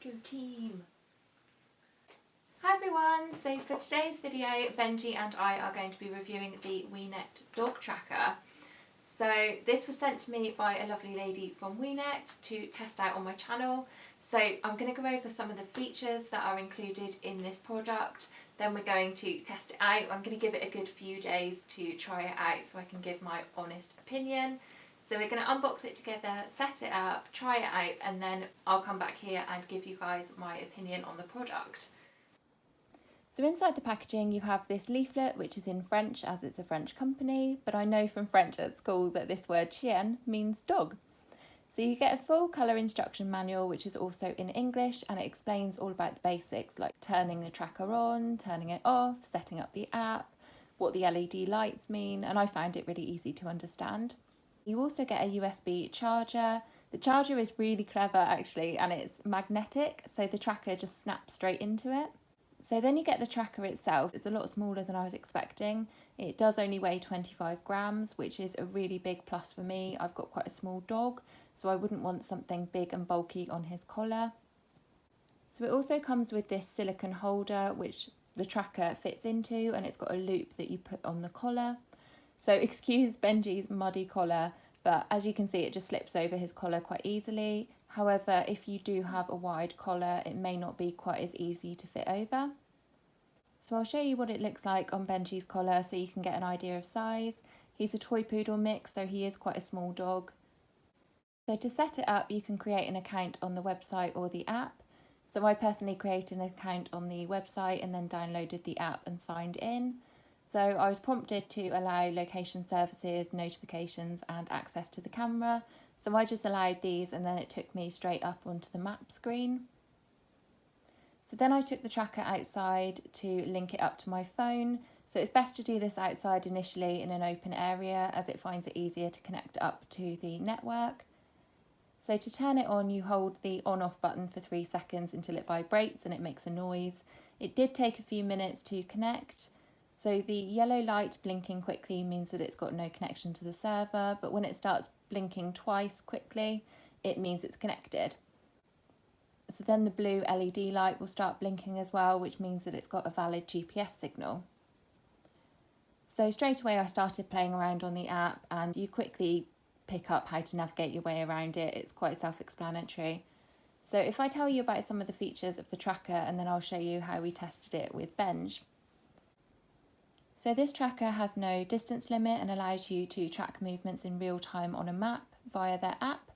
go team! Hi everyone, so for today's video Benji and I are going to be reviewing the Weenect dog tracker. So this was sent to me by a lovely lady from Weenect to test out on my channel. So I'm going to go over some of the features that are included in this product, then we're going to test it out. I'm going to give it a good few days to try it out so I can give my honest opinion. So we're going to unbox it together, set it up, try it out, and then I'll come back here and give you guys my opinion on the product. So inside the packaging you have this leaflet which is in French as it's a French company, but I know from French at school that this word chien means dog. So you get a full colour instruction manual which is also in English, and it explains all about the basics like turning the tracker on, turning it off, setting up the app, what the LED lights mean, and I found it really easy to understand. You also get a USB charger. The charger is really clever actually, and it's magnetic, so the tracker just snaps straight into it. So then you get the tracker itself. It's a lot smaller than I was expecting. It does only weigh 25 grams, which is a really big plus for me. I've got quite a small dog, so I wouldn't want something big and bulky on his collar. So it also comes with this silicone holder, which the tracker fits into, and it's got a loop that you put on the collar. So excuse Benji's muddy collar, but as you can see it just slips over his collar quite easily. However, if you do have a wide collar, it may not be quite as easy to fit over. So I'll show you what it looks like on Benji's collar so you can get an idea of size. He's a toy poodle mix, so he is quite a small dog. So to set it up, you can create an account on the website or the app. So I personally created an account on the website and then downloaded the app and signed in. So I was prompted to allow location services, notifications and access to the camera. So I just allowed these and then it took me straight up onto the map screen. So then I took the tracker outside to link it up to my phone. So it's best to do this outside initially in an open area as it finds it easier to connect up to the network. So to turn it on, you hold the on-off button for 3 seconds until it vibrates and it makes a noise. It did take a few minutes to connect. So the yellow light blinking quickly means that it's got no connection to the server, but when it starts blinking twice quickly, it means it's connected. So then the blue LED light will start blinking as well, which means that it's got a valid GPS signal. So straight away I started playing around on the app, and you quickly pick up how to navigate your way around it. It's quite self-explanatory. So if I tell you about some of the features of the tracker, and then I'll show you how we tested it with Benj. So this tracker has no distance limit and allows you to track movements in real time on a map via their app.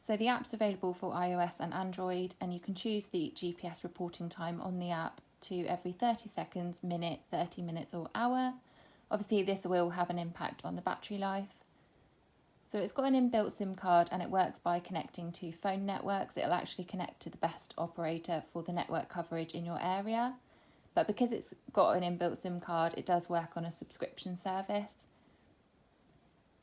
So the app's available for iOS and Android, and you can choose the GPS reporting time on the app to every 30 seconds, minute, 30 minutes or hour. Obviously this will have an impact on the battery life. So it's got an inbuilt SIM card and it works by connecting to phone networks. It'll actually connect to the best operator for the network coverage in your area. But because it's got an inbuilt SIM card, it does work on a subscription service.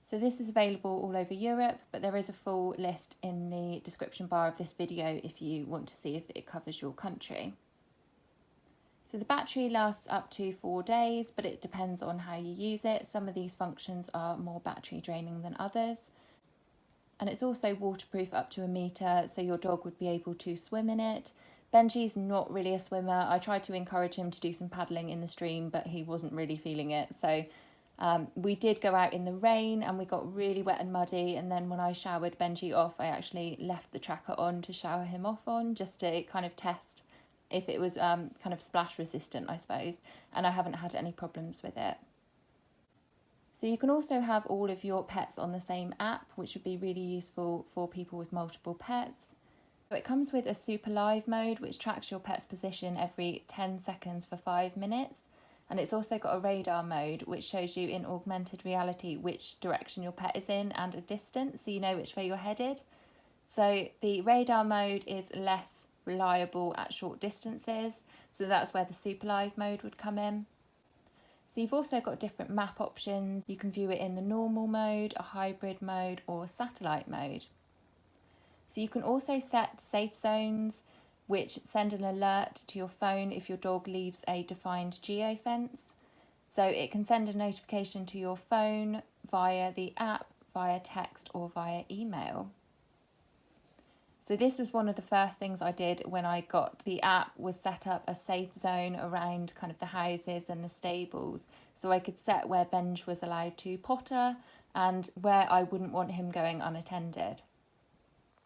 So this is available all over Europe, but there is a full list in the description bar of this video if you want to see if it covers your country. So the battery lasts up to 4 days, but it depends on how you use it. Some of these functions are more battery draining than others. And it's also waterproof up to 1 metre, so your dog would be able to swim in it. Benji's not really a swimmer. I tried to encourage him to do some paddling in the stream, but he wasn't really feeling it. So we did go out in the rain and we got really wet and muddy. And then when I showered Benji off, I actually left the tracker on to shower him off on, just to kind of test if it was kind of splash resistant, I suppose. And I haven't had any problems with it. So you can also have all of your pets on the same app, which would be really useful for people with multiple pets. So it comes with a super live mode, which tracks your pet's position every 10 seconds for 5 minutes. And it's also got a radar mode, which shows you in augmented reality which direction your pet is in and a distance, so you know which way you're headed. So the radar mode is less reliable at short distances, so that's where the super live mode would come in. So you've also got different map options. You can view it in the normal mode, a hybrid mode or satellite mode. So you can also set safe zones, which send an alert to your phone if your dog leaves a defined geofence. So it can send a notification to your phone via the app, via text or via email. So this was one of the first things I did when I got the app, was set up a safe zone around kind of the houses and the stables, so I could set where Benj was allowed to potter and where I wouldn't want him going unattended.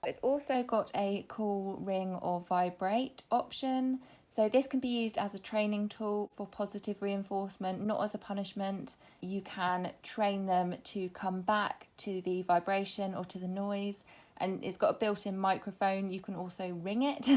It's also got a call, ring or vibrate option. So this can be used as a training tool for positive reinforcement, not as a punishment. You can train them to come back to the vibration or to the noise, and it's got a built-in microphone. You can also ring it.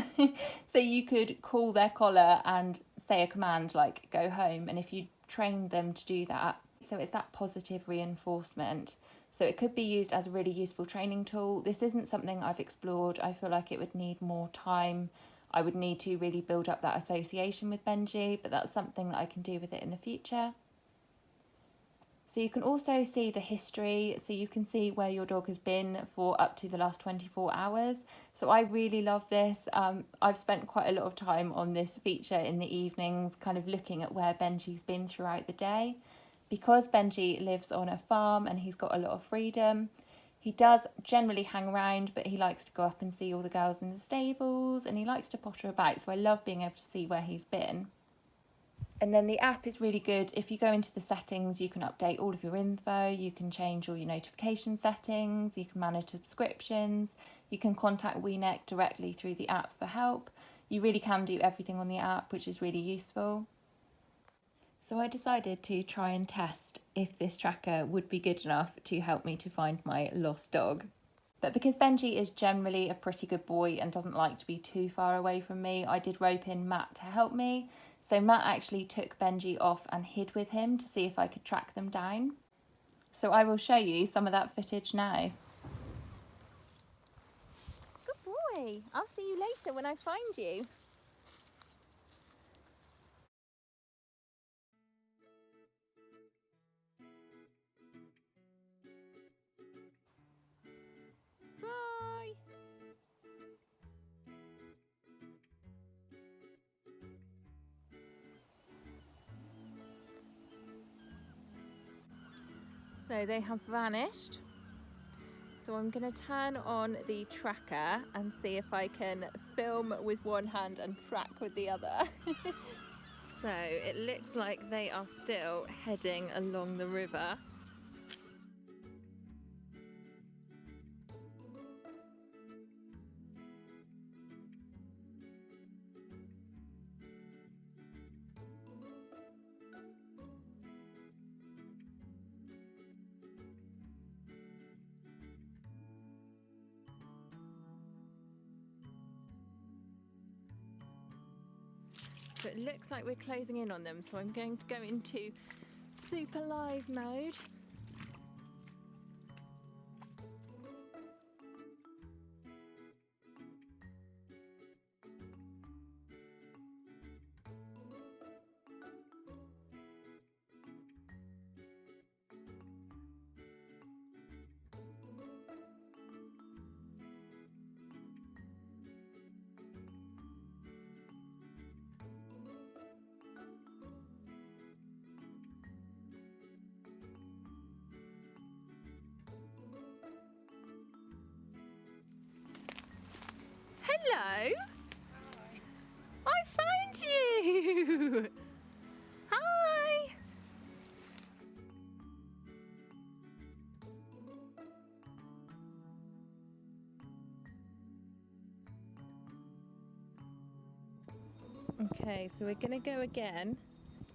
So you could call their collar and say a command like go home, and if you trained them to do that, so it's that positive reinforcement. So it could be used as a really useful training tool. This isn't something I've explored. I feel like it would need more time. I would need to really build up that association with Benji, but that's something that I can do with it in the future. So you can also see the history, so you can see where your dog has been for up to the last 24 hours. So I really love this. I've spent quite a lot of time on this feature in the evenings, kind of looking at where Benji's been throughout the day. Because Benji lives on a farm and he's got a lot of freedom, he does generally hang around, but he likes to go up and see all the girls in the stables, and he likes to potter about, so I love being able to see where he's been. And then the app is really good. If you go into the settings, you can update all of your info, you can change all your notification settings, you can manage subscriptions, you can contact Weenect directly through the app for help. You really can do everything on the app, which is really useful. So I decided to try and test if this tracker would be good enough to help me to find my lost dog. But because Benji is generally a pretty good boy and doesn't like to be too far away from me, I did rope in Matt to help me. So Matt actually took Benji off and hid with him to see if I could track them down. So I will show you some of that footage now. Good boy. I'll see you later when I find you. Bye. So they have vanished. So I'm going to turn on the tracker and see if I can film with one hand and track with the other. So it looks like they are still heading along the river. So it looks like we're closing in on them, so I'm going to go into super live mode. Hello! Hi. I found you! Hi! Okay, so we're gonna go again.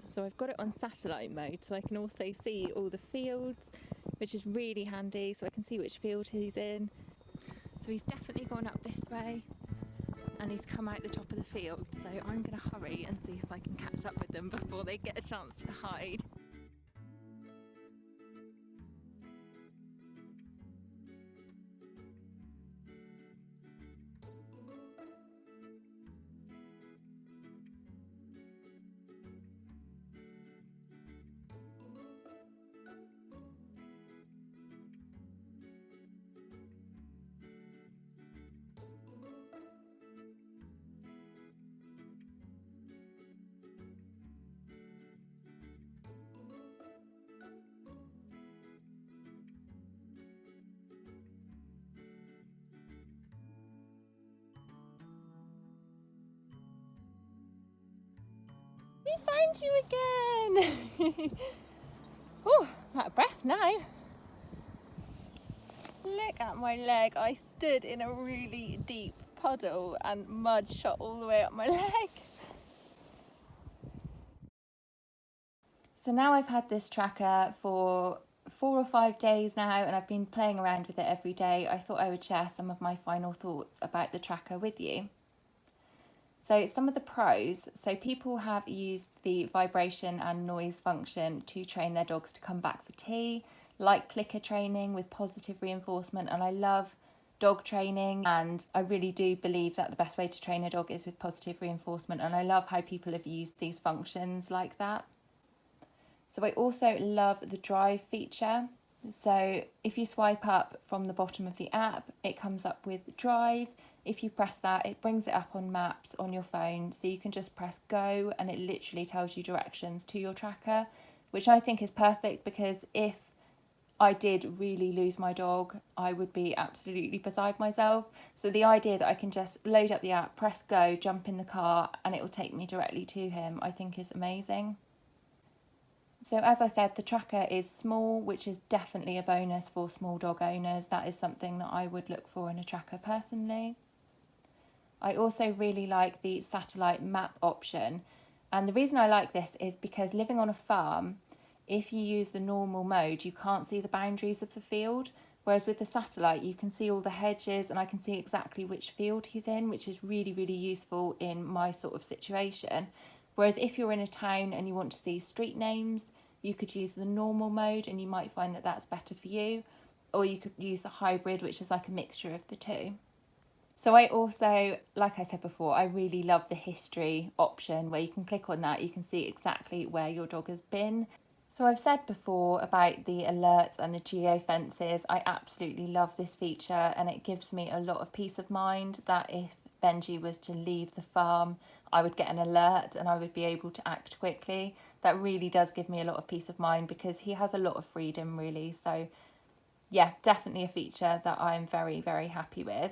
So I've got it on satellite mode, so I can also see all the fields, which is really handy, so I can see which field he's in. So he's definitely gone up this way, and he's come out the top of the field, so I'm going to hurry and see if I can catch up with them before they get a chance to hide. We found you again. Oh, I'm out of breath now. Look at my leg. I stood in a really deep puddle and mud shot all the way up my leg. So now I've had this tracker for 4 or 5 days now, and I've been playing around with it every day. I thought I would share some of my final thoughts about the tracker with you. So some of the pros, so people have used the vibration and noise function to train their dogs to come back for tea, like clicker training with positive reinforcement, and I love dog training, and I really do believe that the best way to train a dog is with positive reinforcement, and I love how people have used these functions like that. So I also love the drive feature. So if you swipe up from the bottom of the app, it comes up with drive. If you press that, it brings it up on maps on your phone, so you can just press go and it literally tells you directions to your tracker, which I think is perfect, because if I did really lose my dog, I would be absolutely beside myself. So the idea that I can just load up the app, press go, jump in the car, and it will take me directly to him, I think is amazing. So as I said, the tracker is small, which is definitely a bonus for small dog owners. That is something that I would look for in a tracker personally. I also really like the satellite map option. And the reason I like this is because living on a farm, if you use the normal mode, you can't see the boundaries of the field. Whereas with the satellite, you can see all the hedges and I can see exactly which field he's in, which is really, really useful in my sort of situation. Whereas if you're in a town and you want to see street names, you could use the normal mode and you might find that that's better for you. Or you could use the hybrid, which is like a mixture of the two. So I also, like I said before, I really love the history option where you can click on that, you can see exactly where your dog has been. So I've said before about the alerts and the geofences. I absolutely love this feature, and it gives me a lot of peace of mind that if Benji was to leave the farm, I would get an alert and I would be able to act quickly. That really does give me a lot of peace of mind because he has a lot of freedom really. So yeah, definitely a feature that I'm very, very happy with.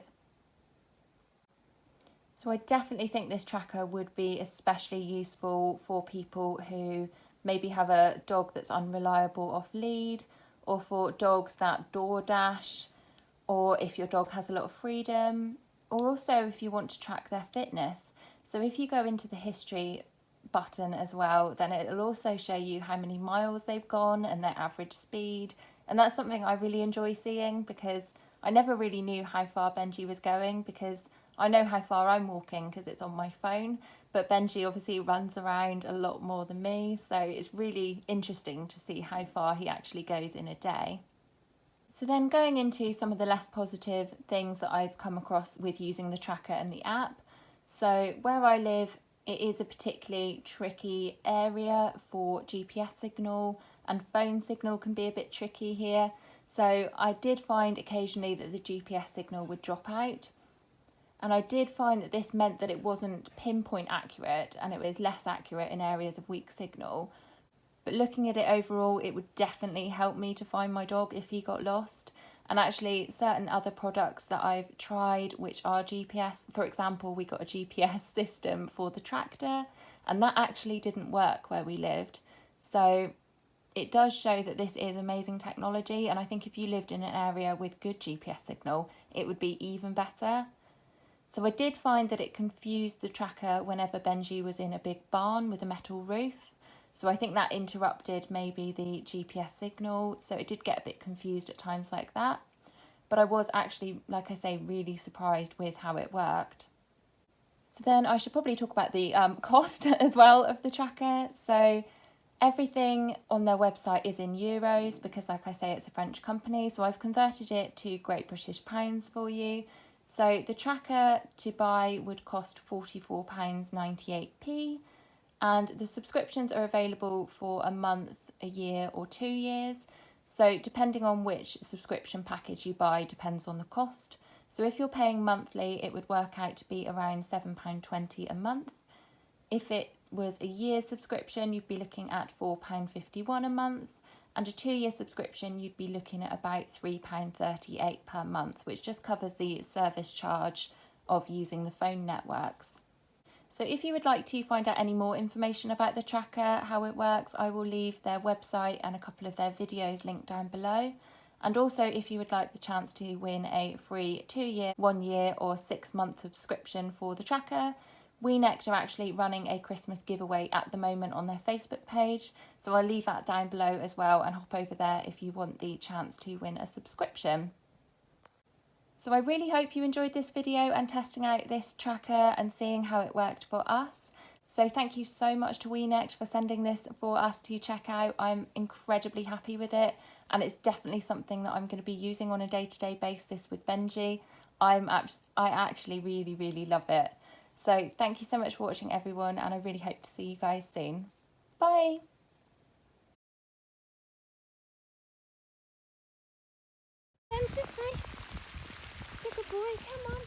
So I definitely think this tracker would be especially useful for people who maybe have a dog that's unreliable off lead, or for dogs that door dash, or if your dog has a lot of freedom, or also if you want to track their fitness. So if you go into the history button as well, then it'll also show you how many miles they've gone and their average speed. And that's something I really enjoy seeing, because I never really knew how far Benji was going, because I know how far I'm walking because it's on my phone, but Benji obviously runs around a lot more than me, so it's really interesting to see how far he actually goes in a day. So then going into some of the less positive things that I've come across with using the tracker and the app. So where I live, it is a particularly tricky area for GPS signal, and phone signal can be a bit tricky here. So I did find occasionally that the GPS signal would drop out. And I did find that this meant that it wasn't pinpoint accurate, and it was less accurate in areas of weak signal. But looking at it overall, it would definitely help me to find my dog if he got lost. And actually certain other products that I've tried which are GPS, for example, we got a GPS system for the tractor, and that actually didn't work where we lived. So it does show that this is amazing technology, and I think if you lived in an area with good GPS signal, it would be even better. So I did find that it confused the tracker whenever Benji was in a big barn with a metal roof. So I think that interrupted maybe the GPS signal. So it did get a bit confused at times like that. But I was actually, like I say, really surprised with how it worked. So then I should probably talk about the cost as well of the tracker. So everything on their website is in euros because, like I say, it's a French company. So I've converted it to Great British pounds for you. So the tracker to buy would cost £44.98p, and the subscriptions are available for a month, a year or 2 years. So depending on which subscription package you buy depends on the cost. So if you're paying monthly, it would work out to be around £7.20 a month. If it was a year subscription, you'd be looking at £4.51 a month. And a 2-year subscription, you'd be looking at about £3.38 per month, which just covers the service charge of using the phone networks. So if you would like to find out any more information about the tracker, how it works, I will leave their website and a couple of their videos linked down below. And also if you would like the chance to win a free 2-year, 1-year or 6-month subscription for the tracker, Weenect are actually running a Christmas giveaway at the moment on their Facebook page. So I'll leave that down below as well and hop over there if you want the chance to win a subscription. So I really hope you enjoyed this video and testing out this tracker and seeing how it worked for us. So thank you so much to Weenect for sending this for us to check out. I'm incredibly happy with it, and it's definitely something that I'm going to be using on a day-to-day basis with Benji. I actually really love it. So thank you so much for watching, everyone, and I really hope to see you guys soon. Bye! Benji, this way. Good boy, come on.